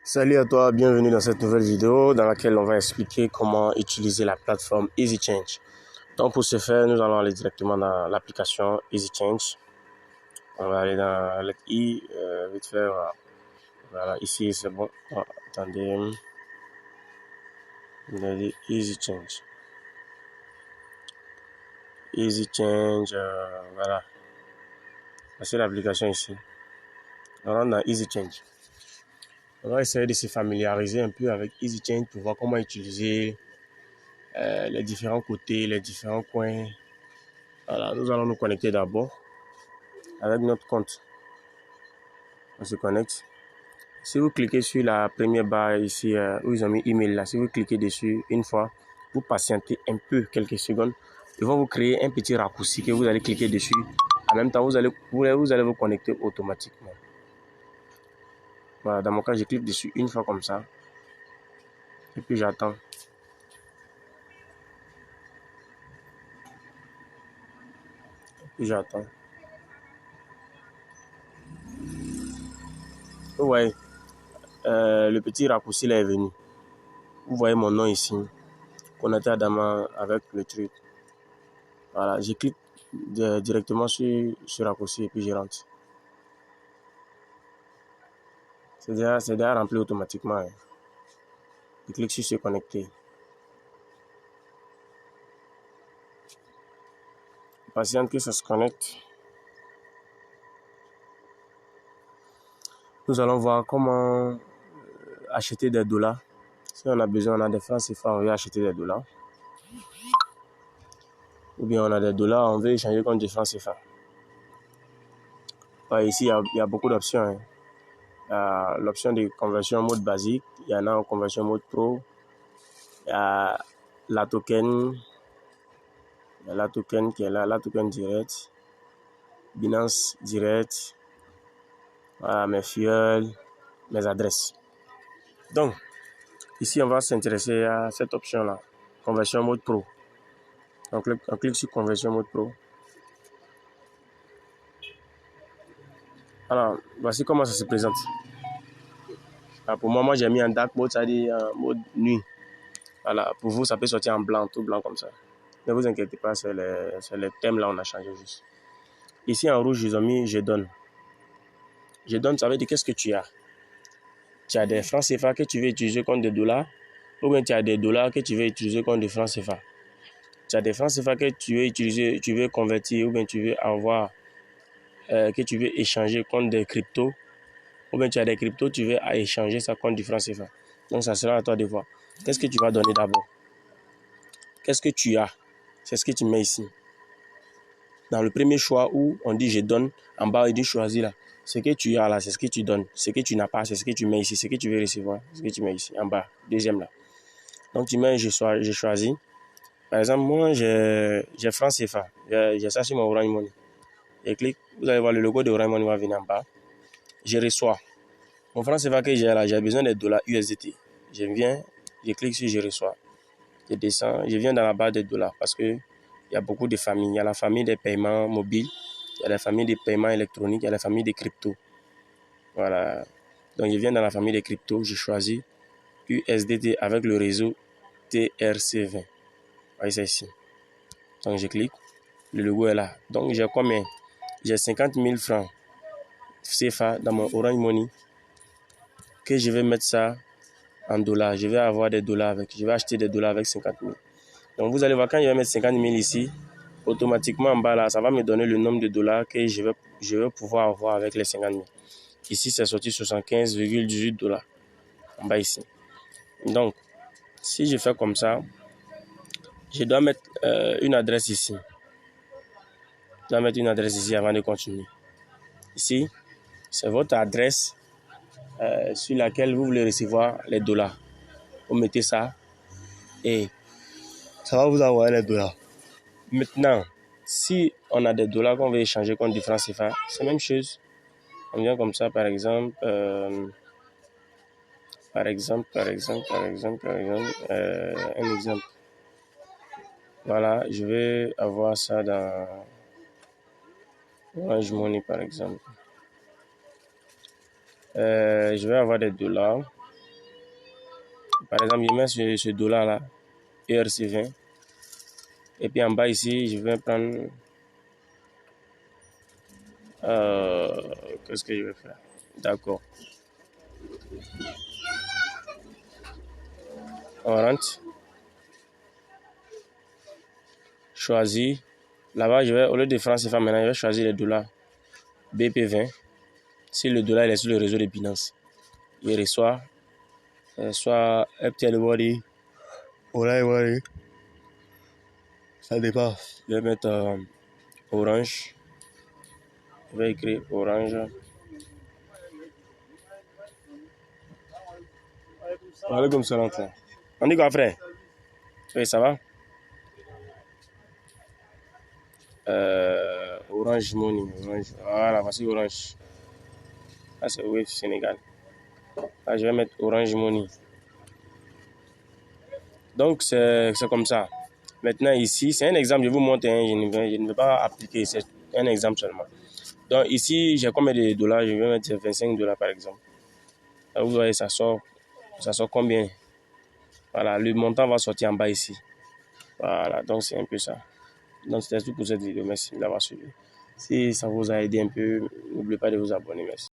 Salut à toi, bienvenue dans cette nouvelle vidéo dans laquelle on va expliquer comment utiliser la plateforme EasyChange. Donc pour ce faire, nous allons aller directement dans l'application EasyChange. On va aller dans le i, vite fait, voilà, ici c'est bon. Oh, attendez, on a dit EasyChange. EasyChange, voilà. C'est l'application ici. On rentre dans EasyChange. On va essayer de se familiariser un peu avec EasyChange pour voir comment utiliser les différents côtés, les différents coins. Voilà, nous allons nous connecter d'abord avec notre compte. On se connecte. Si vous cliquez sur la première barre ici où ils ont mis email là, si vous cliquez dessus une fois, vous patientez un peu, quelques secondes, ils vont vous créer un petit raccourci que vous allez cliquer dessus. En même temps, vous allez vous connecter automatiquement. Voilà, dans mon cas, je clique dessus une fois comme ça. Et puis j'attends. Vous voyez, le petit raccourci là est venu. Vous voyez mon nom ici. Connecté à Adama avec le truc. Voilà, je clique directement sur ce raccourci et puis je rentre. C'est déjà rempli automatiquement. Hein. Je clique sur se connecter. Patiente que ça se connecte. Nous allons voir comment acheter des dollars. Si on a besoin, on a des francs CFA, on veut acheter des dollars. Ou bien on a des dollars, on veut échanger contre des francs CFA. Ici, il y a beaucoup d'options. Hein. L'option de conversion en mode basique, il y en a en conversion mode pro. Il y a la token. Il y a la token qui est là, la token direct. Binance direct. Voilà, mes fuels, mes adresses. Donc, ici, on va s'intéresser à cette option-là. Conversion mode pro. On clique sur conversion mode pro. Alors, voici comment ça se présente. Alors, pour moi, j'ai mis en dark mode, c'est-à-dire en mode nuit. Voilà, pour vous, ça peut sortir en blanc, tout blanc comme ça. Ne vous inquiétez pas, c'est le thème là, on a changé juste. Ici, en rouge, ils ont mis je donne. Je donne, ça veut dire qu'est-ce que tu as. Tu as des francs CFA que tu veux utiliser contre des dollars, ou bien tu as des dollars que tu veux utiliser contre des francs CFA. Tu as des francs CFA que tu veux utiliser, tu veux convertir, ou bien tu veux avoir, que tu veux échanger contre des cryptos, ou bien tu as des cryptos, tu veux échanger ça contre du franc CFA. Donc, ça sera à toi de voir. Qu'est-ce que tu vas donner d'abord? Qu'est-ce que tu as? C'est ce que tu mets ici. Dans le premier choix où on dit je donne, en bas il dit choisis là. Ce que tu as là, c'est ce que tu donnes. Ce que tu n'as pas, c'est ce que tu mets ici. Ce que tu veux recevoir, c'est ce que tu mets ici, en bas, deuxième là. Donc tu mets je choisis. Par exemple, moi j'ai franc CFA. J'ai ça sur mon Orange Money. Je clique, vous allez voir le logo de Orange Money va venir en bas. Je reçois. Mon franc CFA que j'ai là, j'ai besoin des dollars USDT. Je viens, je clique sur je reçois. Je descends, je viens dans la barre des dollars parce que il y a beaucoup de familles. Il y a la famille des paiements mobiles, il y a la famille des paiements électroniques, il y a la famille des cryptos. Voilà. Donc je viens dans la famille des cryptos, je choisis USDT avec le réseau TRC20. Vous voyez ça ici. Donc je clique, le logo est là. Donc j'ai combien? J'ai 50 000 francs CFA dans mon Orange Money que je vais mettre ça en dollars. Je vais avoir des dollars avec. Je vais acheter des dollars avec 50 000. Donc vous allez voir, quand je vais mettre 50 000 ici, automatiquement en bas là, ça va me donner le nombre de dollars que je vais pouvoir avoir avec les 50 000. Ici, c'est sorti 75,18 dollars en bas ici. Donc, si je fais comme ça, je dois mettre une adresse ici. Je dois mettre une adresse ici avant de continuer. Ici, c'est votre adresse sur laquelle vous voulez recevoir les dollars. Vous mettez ça et ça va vous envoyer les dollars. Maintenant, si on a des dollars qu'on veut échanger contre du franc CFA, c'est la même chose. On vient comme ça, par exemple, un exemple. Voilà, je vais avoir ça dans Orange Money, par exemple. Je vais avoir des dollars. Par exemple, je mets ce dollar là, ERC20. Et puis en bas ici, je vais prendre... qu'est-ce que je vais faire? D'accord. On rentre. Choisir. Là-bas, je vais, au lieu de francs CFA maintenant, je vais choisir les dollars BP20. Si le dollar est sur le réseau de Binance, il reçoit soit FTL Wari, Orai Wari. Ça dépend. Je vais mettre orange. Je vais écrire orange. Voilà comme ça l'entrée. On dit quoi, frère? Oui, ça va? Orange Money. Orange. Voilà, voici Orange. Là, c'est Wave Sénégal. Là, je vais mettre Orange Money. Donc, c'est comme ça. Maintenant, ici, c'est un exemple. Je vous montre. Hein, je ne vais pas appliquer. C'est un exemple seulement. Donc, ici, j'ai combien de dollars? Je vais mettre 25 dollars par exemple. Là, vous voyez, ça sort combien? Voilà, le montant va sortir en bas ici. Voilà, donc c'est un peu ça. Donc, c'était tout pour cette vidéo. Merci d'avoir suivi. Si ça vous a aidé un peu, n'oubliez pas de vous abonner. Merci.